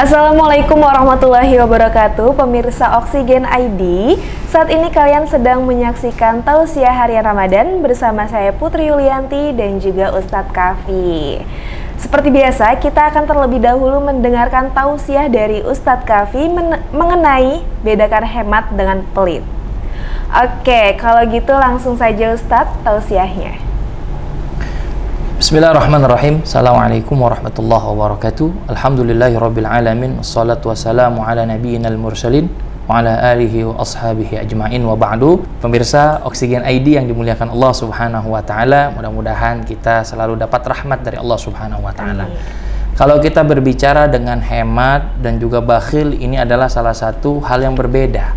Assalamualaikum warahmatullahi wabarakatuh, pemirsa Oksigen ID. Saat ini kalian sedang menyaksikan Tausiah Harian Ramadan bersama saya Putri Yulianti dan juga Ustadz Kafi. Seperti biasa, kita akan terlebih dahulu mendengarkan tausiah dari Ustadz Kafi mengenai bedakan hemat dengan pelit. Oke, kalau gitu langsung saja Ustadz tausiahnya. Bismillahirrahmanirrahim. Assalamualaikum warahmatullahi wabarakatuh. Alhamdulillahirabbil alamin. Wassalatu wassalamu ala nabiyyinal mursalin wa ala alihi wa ashabihi ajmain wa ba'du. Pemirsa Oksigen ID yang dimuliakan Allah Subhanahu wa taala, mudah-mudahan kita selalu dapat rahmat dari Allah Subhanahu wa taala. Kalau kita berbicara dengan hemat dan juga bakhil, ini adalah salah satu hal yang berbeda.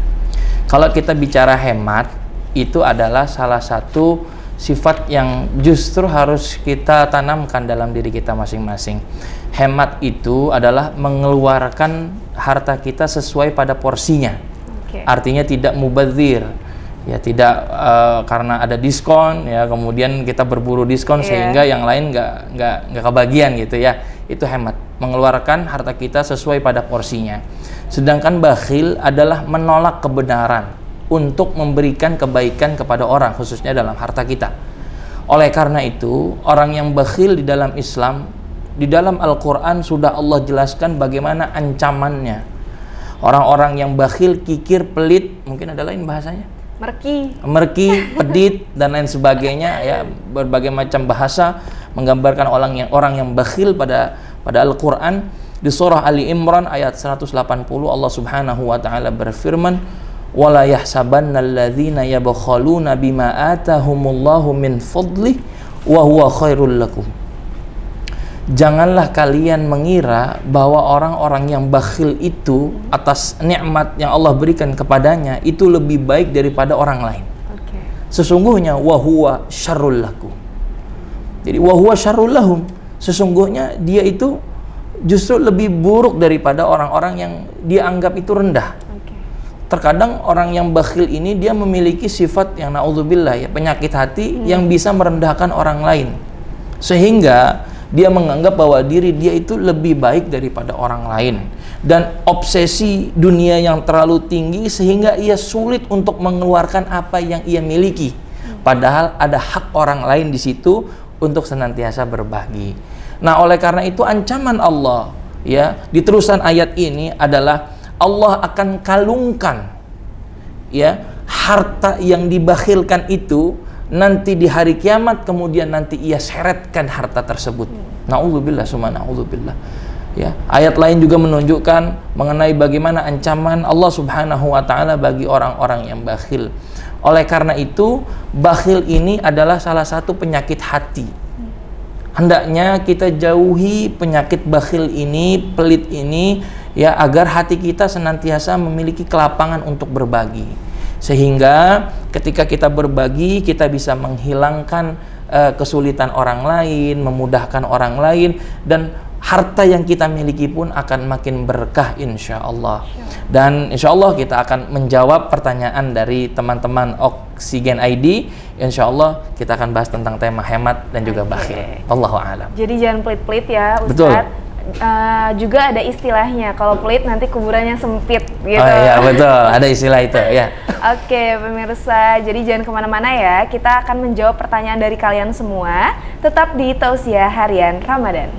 Kalau kita bicara hemat, itu adalah salah satu sifat yang justru harus kita tanamkan dalam diri kita masing-masing. Hemat itu adalah mengeluarkan harta kita sesuai pada porsinya. Artinya tidak mubadzir, ya, tidak karena ada diskon, ya, kemudian kita berburu diskon sehingga yang lain nggak kebagian gitu, ya. Itu hemat, mengeluarkan harta kita sesuai pada porsinya. Sedangkan bakhil adalah menolak kebenaran untuk memberikan kebaikan kepada orang, khususnya dalam harta kita. Oleh karena itu, orang yang bakhil di dalam Islam, di dalam Al-Quran sudah Allah jelaskan bagaimana ancamannya. Orang-orang yang bakhil, kikir, pelit, mungkin ada lain bahasanya? Merki, pedit, dan lain sebagainya, ya, berbagai macam bahasa menggambarkan orang yang bakhil pada Al-Quran. Di surah Ali Imran ayat 180 Allah Subhanahu wa taala berfirman, wala yahsabannal ladzina yabkhaluna bima atahumullahu min fadlih wa huwa khairul lakum. Janganlah kalian mengira bahwa orang-orang yang bakhil itu atas nikmat yang Allah berikan kepadanya itu lebih baik daripada orang lain. Sesungguhnya wa huwa syarrul lakum. Jadi wa huwa syarrul lahum, sesungguhnya dia itu justru lebih buruk daripada orang-orang yang dia anggap itu rendah. Terkadang orang yang bakhil ini dia memiliki sifat yang na'udzubillah, ya, penyakit hati yang bisa merendahkan orang lain, sehingga dia menganggap bahwa diri dia itu lebih baik daripada orang lain, dan obsesi dunia yang terlalu tinggi sehingga ia sulit untuk mengeluarkan apa yang ia miliki, padahal ada hak orang lain di situ untuk senantiasa berbagi. Nah, oleh karena itu ancaman Allah, ya, di terusan ayat ini adalah Allah akan kalungkan, ya, harta yang dibakhilkan itu nanti di hari kiamat, kemudian nanti ia seretkan harta tersebut. Na'udzubillah summa na'udzubillah. Ya, ayat lain juga menunjukkan mengenai bagaimana ancaman Allah Subhanahu wa taala bagi orang-orang yang bakhil. Oleh karena itu, bakhil ini adalah salah satu penyakit hati. Hendaknya kita jauhi penyakit bakhil ini, pelit ini, ya, agar hati kita senantiasa memiliki kelapangan untuk berbagi, sehingga ketika kita berbagi kita bisa menghilangkan kesulitan orang lain, memudahkan orang lain, dan harta yang kita miliki pun akan makin berkah insya Allah. Dan insya Allah kita akan menjawab pertanyaan dari teman-teman Oksigen ID. Insya Allah kita akan bahas tentang tema hemat dan juga bakhil. Allahu a'lam. Jadi jangan pelit-pelit ya Ustadz. Betul. Juga ada istilahnya, kalau pelit nanti kuburannya sempit gitu. Oh iya, betul, ada istilah itu, ya. Oke pemirsa, jadi jangan kemana-mana ya, kita akan menjawab pertanyaan dari kalian semua, tetap di Tausiah Harian Ramadan.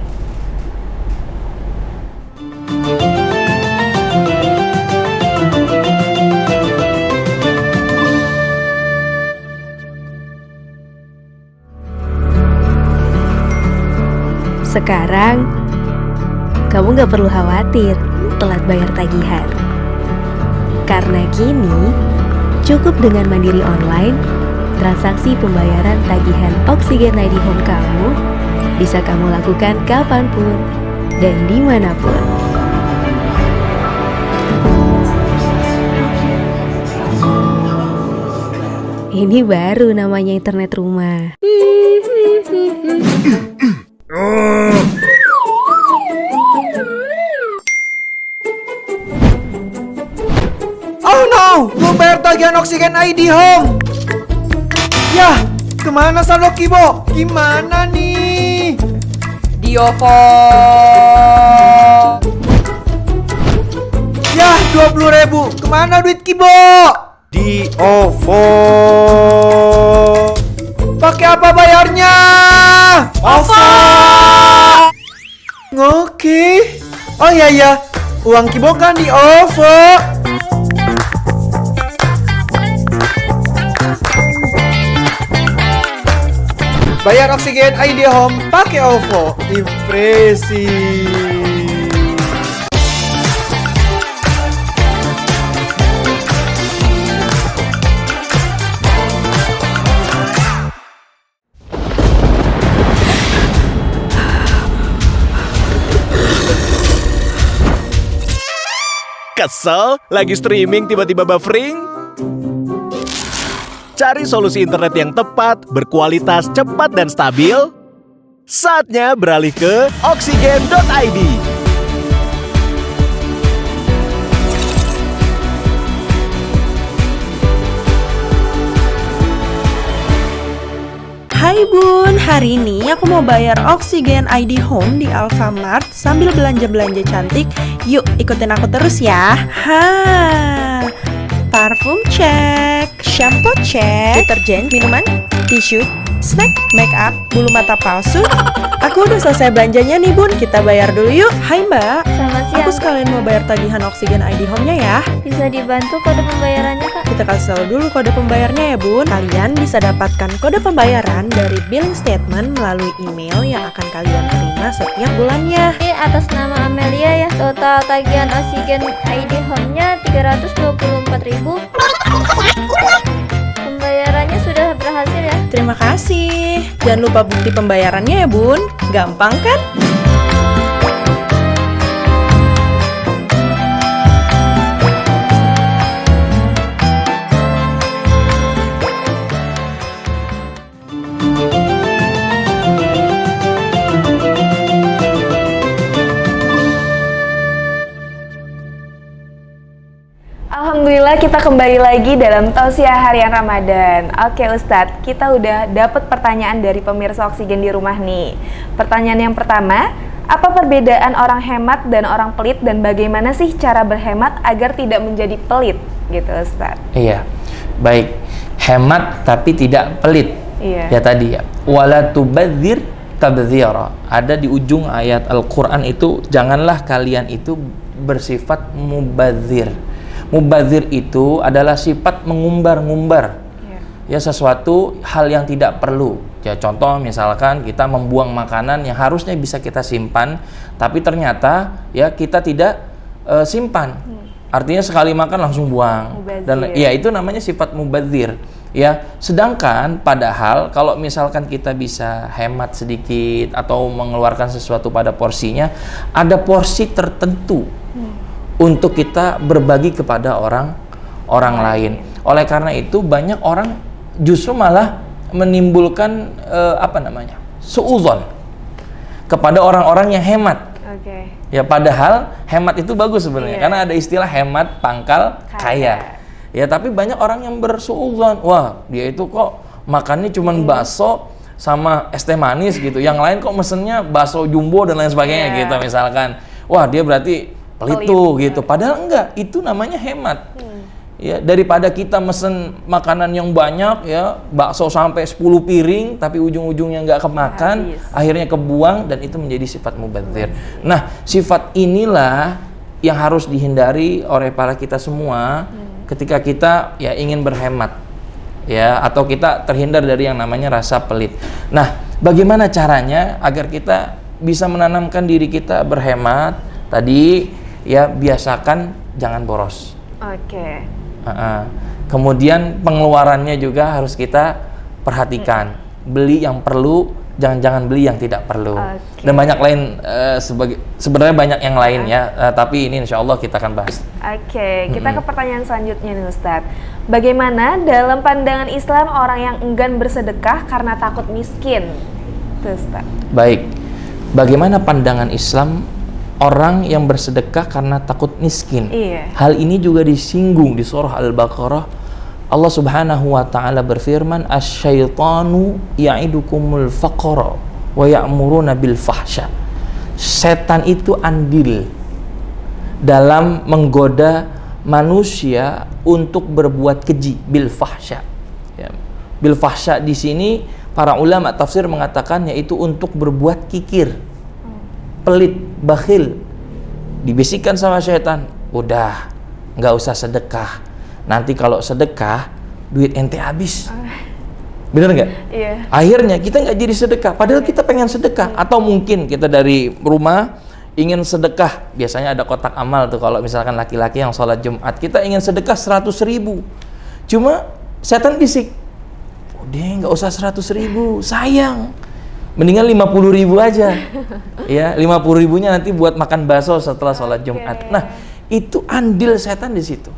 Sekarang kamu gak perlu khawatir telat bayar tagihan, karena kini cukup dengan Mandiri Online, transaksi pembayaran tagihan Oksigen ID Home kamu bisa kamu lakukan kapanpun dan dimanapun. Ini baru namanya internet rumah. Oh no, belum bayar tagihan Oksigen ID Home. Yah, kemana saldo Kibo? Gimana nih? Diovo. 20.000. Kemana duit Kibo? Di OVO. Pakai apa bayarnya? OVO. Oke. Oh iya, uang Kibo kan di OVO. Bayar Oksigen ID Home pakai OVO. Impresi. Kesel? Lagi streaming tiba-tiba buffering? Cari solusi internet yang tepat, berkualitas, cepat, dan stabil? Saatnya beralih ke Oksigen.id. Hai Bun, hari ini aku mau bayar Oksigen ID Home di Alfamart sambil belanja-belanja cantik. Yuk ikutin aku terus ya. Parfum cek, shampoo cek, deterjen, minuman, tisu, snack, make up, bulu mata palsu. Aku udah selesai belanjanya nih Bun, kita bayar dulu yuk. Hai Mbak, Selamat siang. aku sekalian mau bayar tagihan Oksigen ID Home-nya ya. Bisa dibantu kode pembayarannya, Kak? Kita kasih tahu dulu kode pembayarnya ya Bun. Kalian bisa dapatkan kode pembayaran dari billing statement melalui email yang akan kalian terima setiap bulannya. Ini atas nama Amelia ya. Total tagihan Oksigen ID Home-nya 324.000. Pembayarannya sudah berhasil ya. Terima kasih. Jangan lupa bukti pembayarannya ya Bun. Gampang kan? Alhamdulillah kita kembali lagi dalam Tausiah Harian Ramadan. Oke Ustadz, kita udah dapat pertanyaan dari pemirsa Oksigen di rumah nih. Pertanyaan yang pertama, apa perbedaan orang hemat dan orang pelit dan bagaimana sih cara berhemat agar tidak menjadi pelit gitu Ustadz? Iya, baik. Hemat tapi tidak pelit. Iya. Ya tadi ya. Wala tubadzir tabdzira. Ada di ujung ayat Al-Qur'an itu, janganlah kalian itu bersifat mubadzir. Mubadzir itu adalah sifat mengumbar-ngumbar. Ya sesuatu hal yang tidak perlu. Ya contoh misalkan kita membuang makanan yang harusnya bisa kita simpan, tapi ternyata ya kita tidak simpan. Artinya sekali makan langsung buang. Mubazir. Dan ya itu namanya sifat mubadzir. Ya, sedangkan padahal kalau misalkan kita bisa hemat sedikit atau mengeluarkan sesuatu pada porsinya, ada porsi tertentu untuk kita berbagi kepada orang lain. Oleh karena itu banyak orang justru malah menimbulkan suudzon kepada orang-orang yang hemat. Oke. Ya padahal hemat itu bagus sebenarnya, karena ada istilah hemat pangkal kaya. Ya tapi banyak orang yang bersuudzon, wah dia itu kok makannya cuman bakso sama es teh manis gitu, yang lain kok mesennya bakso jumbo dan lain sebagainya gitu misalkan. Wah dia berarti pelit tuh gitu. Padahal enggak, itu namanya hemat. Ya, daripada kita mesen makanan yang banyak ya, bakso sampai 10 piring tapi ujung-ujungnya nggak kemakan, akhirnya kebuang, dan itu menjadi sifat mubadzir. Nah, sifat inilah yang harus dihindari oleh para kita semua ketika kita ya ingin berhemat. Ya, atau kita terhindar dari yang namanya rasa pelit. Nah, bagaimana caranya agar kita bisa menanamkan diri kita berhemat? Tadi ya biasakan jangan boros. Oke. Kemudian pengeluarannya juga harus kita perhatikan. Beli yang perlu, jangan beli yang tidak perlu. Dan banyak lain, sebenarnya banyak yang lain ya. Tapi ini insya Allah kita akan bahas. Oke, kita ke pertanyaan selanjutnya nih Ustadz. Bagaimana dalam pandangan Islam orang yang enggan bersedekah karena takut miskin? Tuh Ustadz. Baik, bagaimana pandangan Islam orang yang bersedekah karena takut miskin? Iya. Hal ini juga disinggung di surah Al-Baqarah. Allah Subhanahu wa taala berfirman, "Asy-syaitanu ya'idukumul faqra wa ya'muruna bil fahsya." Setan itu andil dalam menggoda manusia untuk berbuat keji, bil fahsya. Ya. Bil fahsya di sini para ulama tafsir mengatakan yaitu untuk berbuat kikir, pelit, bakhil. Dibisikkan sama syaitan, udah nggak usah sedekah. Nanti kalau sedekah duit ente habis. Bener nggak? Iya. Akhirnya kita nggak jadi sedekah, padahal kita pengen sedekah. Atau mungkin kita dari rumah ingin sedekah, biasanya ada kotak amal tuh kalau misalkan laki-laki yang sholat Jumat, kita ingin sedekah 100.000, cuma setan bisik, udah nggak usah 100.000, sayang, mendingan 50.000 aja, ya 50.000-nya nanti buat makan bakso setelah sholat Jumat. Nah itu andil setan di situ.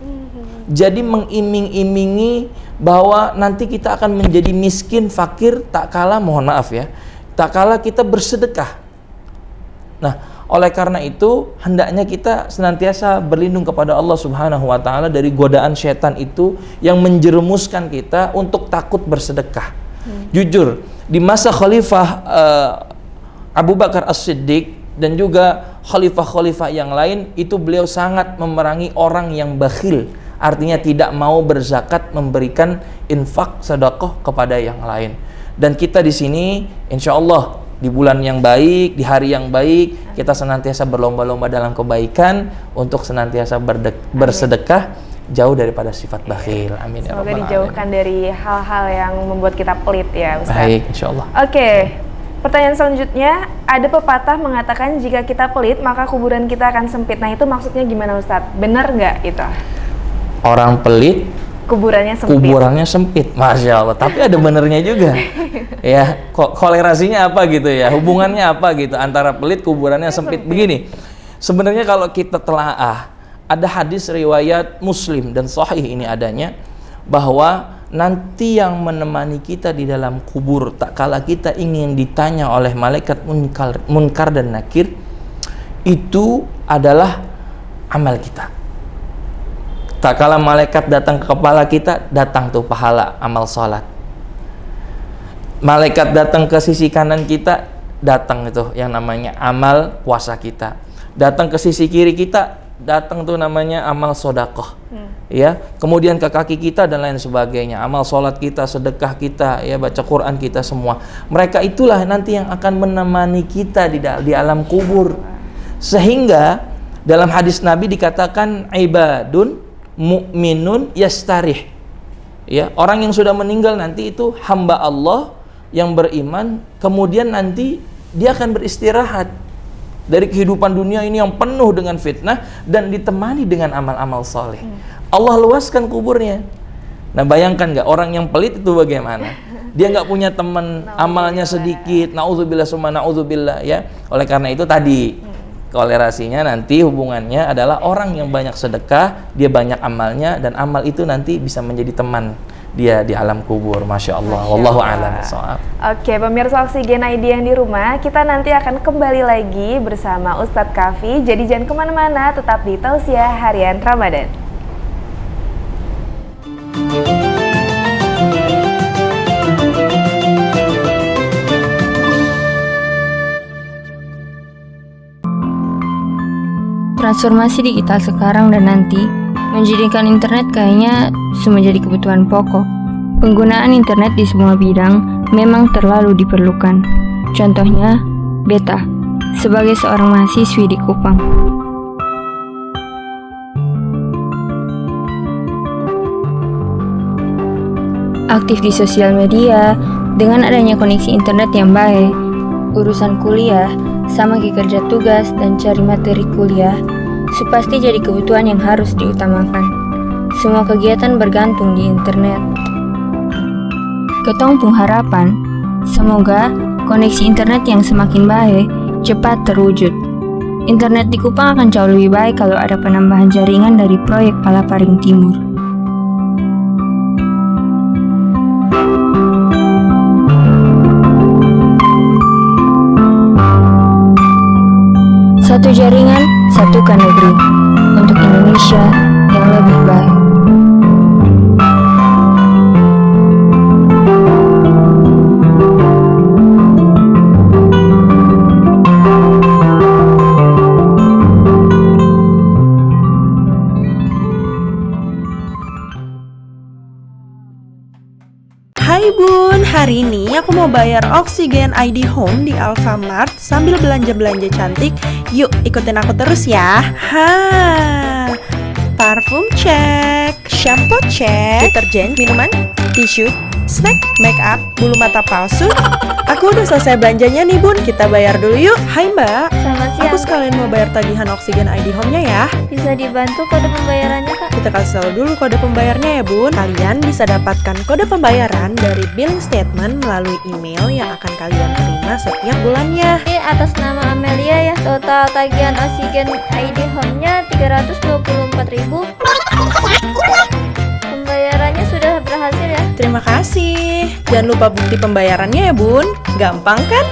Jadi mengiming-imingi bahwa nanti kita akan menjadi miskin, fakir, tak kalah, mohon maaf ya, tak kalah kita bersedekah. Nah, oleh karena itu hendaknya kita senantiasa berlindung kepada Allah Subhanahu wa taala dari godaan syaitan itu yang menjerumuskan kita untuk takut bersedekah. Jujur, di masa Khalifah Abu Bakar As-Siddiq dan juga khalifah-khalifah yang lain itu beliau sangat memerangi orang yang bakhil, artinya tidak mau berzakat, memberikan infak sedekah kepada yang lain. Dan kita di sini insya Allah di bulan yang baik, di hari yang baik, kita senantiasa berlomba-lomba dalam kebaikan untuk senantiasa bersedekah jauh daripada sifat bakhil. Amin ya Semoga rabbal dijauhkan alamin. dari hal-hal yang membuat kita pelit ya Ustaz. Baik, insya Allah. Oke, pertanyaan selanjutnya, ada pepatah mengatakan jika kita pelit maka kuburan kita akan sempit. Nah itu maksudnya gimana Ustaz? Benar nggak itu? Orang pelit Kuburannya sempit. kuburannya sempit, masya Allah. Tapi ada benernya juga, ya. Kolerasinya apa gitu ya? Hubungannya apa gitu antara pelit kuburannya sempit? Begini, sebenarnya kalau kita telaah, ada hadis riwayat Muslim dan Sahih ini adanya bahwa nanti yang menemani kita di dalam kubur tak kala kita ingin ditanya oleh malaikat munkar dan nakir itu adalah amal kita. Tak kala malaikat datang ke kepala kita, datang tuh pahala amal sholat. Malaikat datang ke sisi kanan kita, datang itu yang namanya amal puasa kita. Datang ke sisi kiri kita, datang tuh namanya amal sodakoh. Ya, kemudian ke kaki kita dan lain sebagainya, amal sholat kita, sedekah kita, ya baca Quran kita semua. Mereka itulah nanti yang akan menemani kita di alam kubur. Sehingga dalam hadis Nabi dikatakan ibadun mu'minun yastarih. Ya, orang yang sudah meninggal nanti itu hamba Allah yang beriman, kemudian nanti dia akan beristirahat dari kehidupan dunia ini yang penuh dengan fitnah dan ditemani dengan amal-amal soleh. Allah luaskan kuburnya. Nah bayangkan nggak orang yang pelit itu bagaimana? Dia nggak punya teman, amalnya sedikit, naudzubillah summa naudzubillah ya. Oleh karena itu tadi kolerasinya nanti hubungannya adalah orang yang banyak sedekah, dia banyak amalnya dan amal itu nanti bisa menjadi teman dia di alam kubur. Masya Allah. Wallahu a'lam bishawab. Oke, pemirsa Oksigen ID yang di rumah, kita nanti akan kembali lagi bersama Ustadz Kafi. Jadi jangan kemana-mana, tetap di Tausiah Harian Ramadan. Transformasi digital sekarang dan nanti menjadikan internet kayaknya menjadi kebutuhan pokok. Penggunaan internet di semua bidang memang terlalu diperlukan. Contohnya, Beta, sebagai seorang mahasiswi di Kupang. Aktif di sosial media, dengan adanya koneksi internet yang baik, urusan kuliah, sama kerja tugas dan cari materi kuliah, pasti jadi kebutuhan yang harus diutamakan. Semua kegiatan bergantung di internet. Ketong pun harapan, semoga koneksi internet yang semakin baik cepat terwujud. Internet di Kupang akan jauh lebih baik kalau ada penambahan jaringan dari proyek Palaparing Timur. Satu jaringan, satukan negeri untuk Indonesia yang lebih baik. Hari ini aku mau bayar Oksigen ID Home di Alfamart sambil belanja-belanja cantik. Yuk ikutin aku terus ya. Parfum cek, shampoo cek, deterjen, minuman, tisu, snack, make up, bulu mata palsu. Aku udah selesai belanjanya nih bun, kita bayar dulu yuk. Hai mbak, Selamat siang. aku sekalian mau bayar tagihan Oksigen ID Home-nya ya. Bisa dibantu kode pembayarannya, Kak? Kita kasih tahu dulu kode pembayarnya ya bun. Kalian bisa dapatkan kode pembayaran dari billing statement melalui email yang akan kalian terima setiap bulannya. Ini atas nama Amelia ya. Total tagihan Oksigen ID Home-nya 324.000. Pembayarannya sudah berhasil ya. Terima kasih. Jangan lupa bukti pembayarannya ya bun. Gampang kan?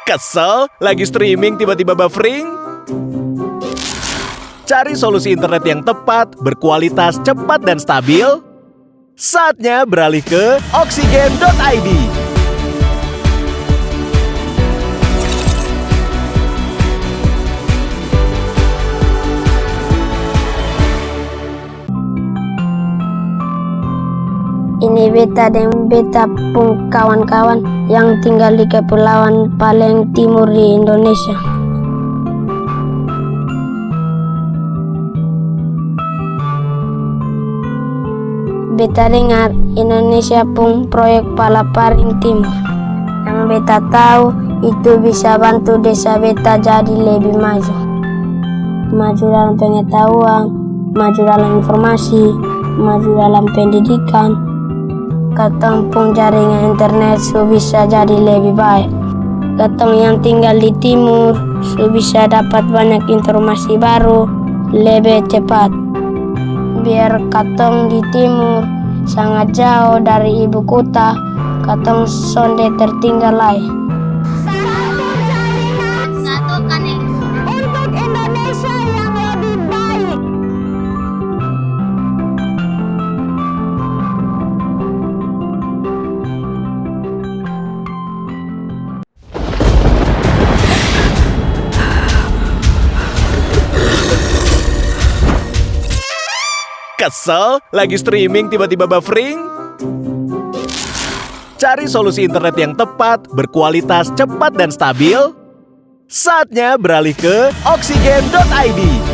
Kesel? Lagi streaming tiba-tiba buffering? Cari solusi internet yang tepat, berkualitas, cepat, dan stabil? Saatnya beralih ke Oksigen.id. Ini beta dan beta pun kawan-kawan yang tinggal di kepulauan paling timur di Indonesia. Beta dengar Indonesia pun proyek pala paling timur. Yang beta tahu itu bisa bantu desa beta jadi lebih maju. Maju dalam pengetahuan, maju dalam informasi, maju dalam pendidikan. Katong pun jaringan internet su bisa jadi lebih baik. Katong yang tinggal di timur su bisa dapat banyak informasi baru lebih cepat. Biar katong di timur sangat jauh dari ibu kota, katong sonde tertinggal lagi. Satukan untuk Indonesia yang lebih baik. Kesel? Lagi streaming tiba-tiba buffering? Cari solusi internet yang tepat, berkualitas, cepat, dan stabil? Saatnya beralih ke Oksigen.id.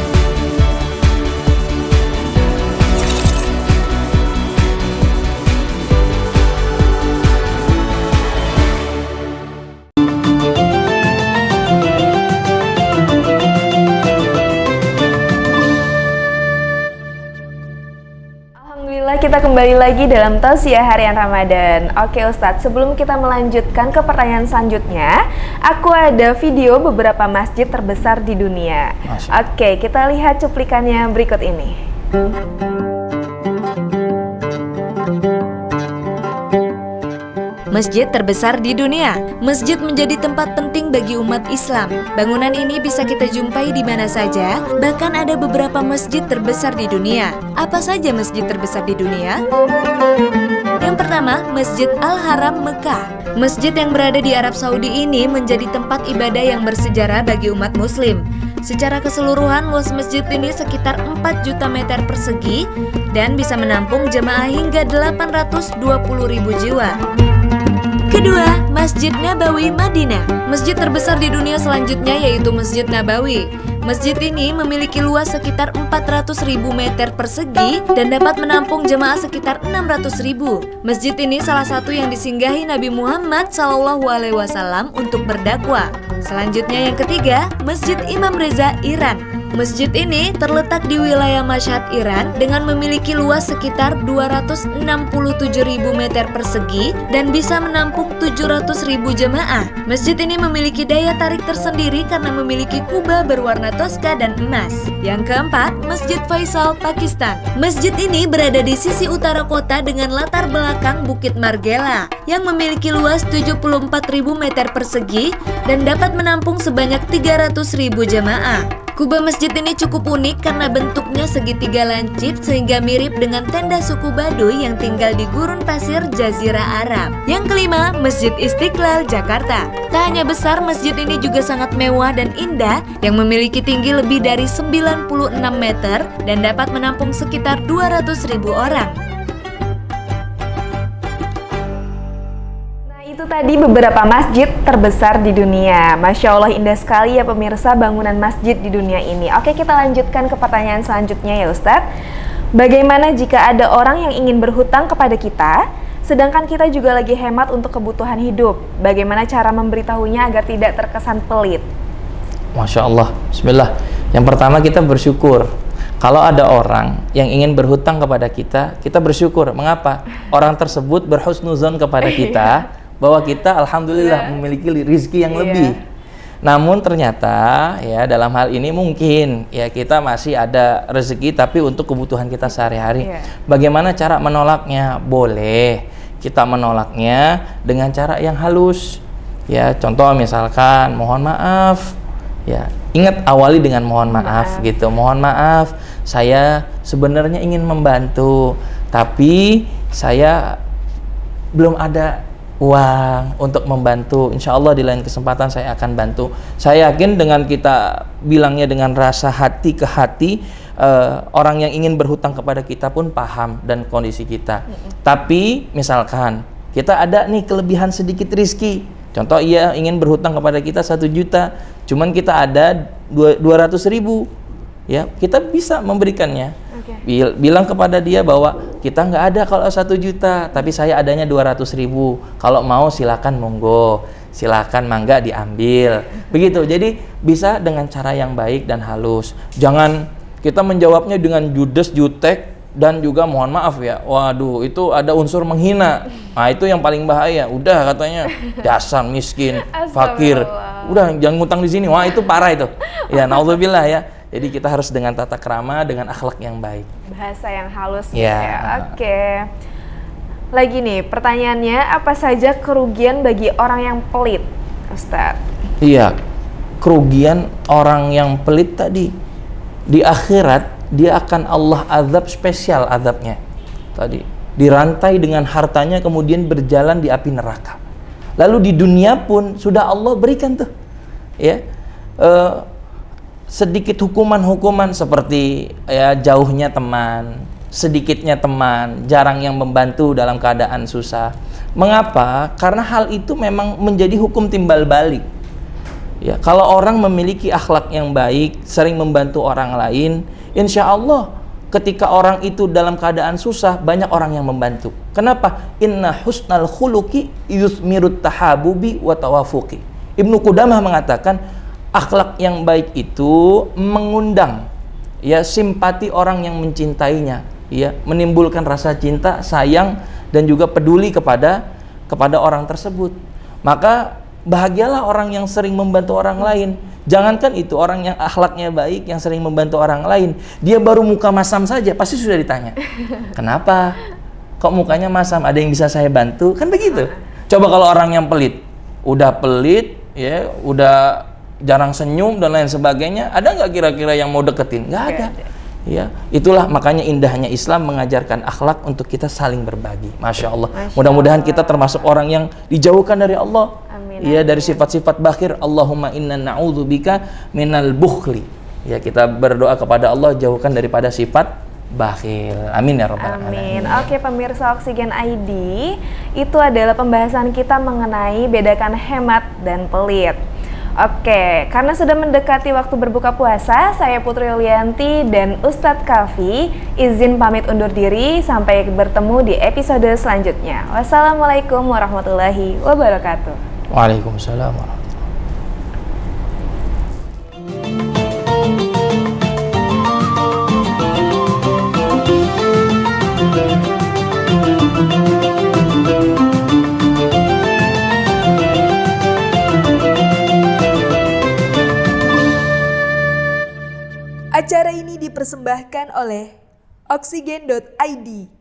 Kita kembali lagi dalam Tausiah Harian Ramadan. Oke Ustadz, sebelum kita melanjutkan ke pertanyaan selanjutnya, aku ada video beberapa masjid terbesar di dunia. Oke, kita lihat cuplikannya berikut ini. Masjid terbesar di dunia. Masjid menjadi tempat penting bagi umat Islam. Bangunan ini bisa kita jumpai di mana saja, bahkan ada beberapa masjid terbesar di dunia. Apa saja masjid terbesar di dunia? Yang pertama, Masjid Al-Haram Mekah. Masjid yang berada di Arab Saudi ini menjadi tempat ibadah yang bersejarah bagi umat muslim. Secara keseluruhan, luas masjid ini sekitar 4 juta meter persegi dan bisa menampung jemaah hingga 820.000 jiwa. Kedua, Masjid Nabawi Madinah. Masjid terbesar di dunia selanjutnya yaitu Masjid Nabawi. Masjid ini memiliki luas sekitar 400.000 meter persegi dan dapat menampung jemaah sekitar 600.000. Masjid ini salah satu yang disinggahi Nabi Muhammad SAW untuk berdakwah. Selanjutnya yang ketiga, Masjid Imam Reza Iran. Masjid ini terletak di wilayah Mashhad, Iran dengan memiliki luas sekitar 267.000 meter persegi dan bisa menampung 700.000 jemaah. Masjid ini memiliki daya tarik tersendiri karena memiliki kubah berwarna toska dan emas. Yang keempat, Masjid Faisal, Pakistan. Masjid ini berada di sisi utara kota dengan latar belakang Bukit Margela yang memiliki luas 74.000 meter persegi dan dapat menampung sebanyak 300.000 jemaah. Kubah masjid ini cukup unik karena bentuknya segitiga lancip sehingga mirip dengan tenda suku Baduy yang tinggal di gurun pasir Jazirah Arab. Yang kelima, Masjid Istiqlal, Jakarta. Tak hanya besar, masjid ini juga sangat mewah dan indah yang memiliki tinggi lebih dari 96 meter dan dapat menampung sekitar 200.000 orang. Itu tadi beberapa masjid terbesar di dunia. Masya Allah, indah sekali ya pemirsa bangunan masjid di dunia ini. Oke, kita lanjutkan ke pertanyaan selanjutnya ya Ustadz. Bagaimana jika ada orang yang ingin berhutang kepada kita, sedangkan kita juga lagi hemat untuk kebutuhan hidup? Bagaimana cara memberitahunya agar tidak terkesan pelit? Masya Allah, bismillah. Yang pertama, kita bersyukur. Kalau ada orang yang ingin berhutang kepada kita, kita bersyukur. Mengapa? Orang tersebut berhusnuzon kepada kita, bahwa kita alhamdulillah memiliki rezeki yang lebih. Namun ternyata ya dalam hal ini mungkin ya kita masih ada rezeki tapi untuk kebutuhan kita sehari-hari. Bagaimana cara menolaknya? Boleh kita menolaknya dengan cara yang halus. Ya, contoh misalkan mohon maaf. Ya, ingat awali dengan mohon maaf gitu. Mohon maaf, saya sebenarnya ingin membantu, tapi saya belum ada uang untuk membantu. Insya Allah di lain kesempatan saya akan bantu. Saya yakin dengan kita bilangnya dengan rasa hati ke hati, orang yang ingin berhutang kepada kita pun paham dan kondisi kita. Tapi misalkan kita ada nih kelebihan sedikit rizki, contoh ia ingin berhutang kepada kita 1 juta, cuman kita ada 200.000, ya kita bisa memberikannya. Bilang kepada dia bahwa kita nggak ada kalau 1 juta, tapi saya adanya 200.000. Kalau mau silakan monggo, silakan mangga diambil. Begitu. Jadi bisa dengan cara yang baik dan halus. Jangan kita menjawabnya dengan judes, jutek dan juga mohon maaf ya. Waduh, itu ada unsur menghina. Nah, itu yang paling bahaya. Udah katanya dasar miskin, fakir. Udah jangan ngutang di sini. Wah, itu parah itu. Ya, naudzubillah ya. Jadi kita harus dengan tata krama, dengan akhlak yang baik. Bahasa yang halus ya. Oke. Lagi nih, pertanyaannya, apa saja kerugian bagi orang yang pelit, Ustadz? Iya, kerugian orang yang pelit tadi. Di akhirat, dia akan Allah azab spesial azabnya. Tadi, dirantai dengan hartanya kemudian berjalan di api neraka. Lalu di dunia pun sudah Allah berikan tuh. Ya, sedikit hukuman-hukuman seperti ya jauhnya teman, sedikitnya teman, jarang yang membantu dalam keadaan susah. Mengapa? Karena hal itu memang menjadi hukum timbal balik. Ya, kalau orang memiliki akhlak yang baik, sering membantu orang lain, insya Allah ketika orang itu dalam keadaan susah, banyak orang yang membantu. Kenapa? Inna husnal khuluqi yusmirut tahabubi wa tawafuqi. Ibnu Qudamah mengatakan akhlak yang baik itu mengundang ya simpati orang yang mencintainya, ya, menimbulkan rasa cinta, sayang dan juga peduli kepada orang tersebut. Maka bahagialah orang yang sering membantu orang lain. Jangankan itu, orang yang akhlaknya baik yang sering membantu orang lain, dia baru muka masam saja pasti sudah ditanya. Kenapa? Kok mukanya masam? Ada yang bisa saya bantu? Kan begitu. Coba kalau orang yang pelit, udah pelit ya, udah jarang senyum dan lain sebagainya, ada nggak kira-kira yang mau deketin? Nggak ada. Ya, itulah makanya indahnya Islam mengajarkan akhlak untuk kita saling berbagi. Masya Allah. Mudah-mudahan kita termasuk orang yang dijauhkan dari Allah. Ya, dari sifat-sifat bakhil. Allahumma inna na'udzubika minal bukhli. Ya, kita berdoa kepada Allah jauhkan daripada sifat bakhil. Amin ya rabbal alamin. Oke, pemirsa Oksigen ID, itu adalah pembahasan kita mengenai bedakan hemat dan pelit. Oke, karena sudah mendekati waktu berbuka puasa, saya Putri Yulianti dan Ustadz Kafi izin pamit undur diri sampai bertemu di episode selanjutnya. Wassalamualaikum warahmatullahi wabarakatuh. Waalaikumsalam warahmatullahi wabarakatuh. Acara ini dipersembahkan oleh Oksigen.id.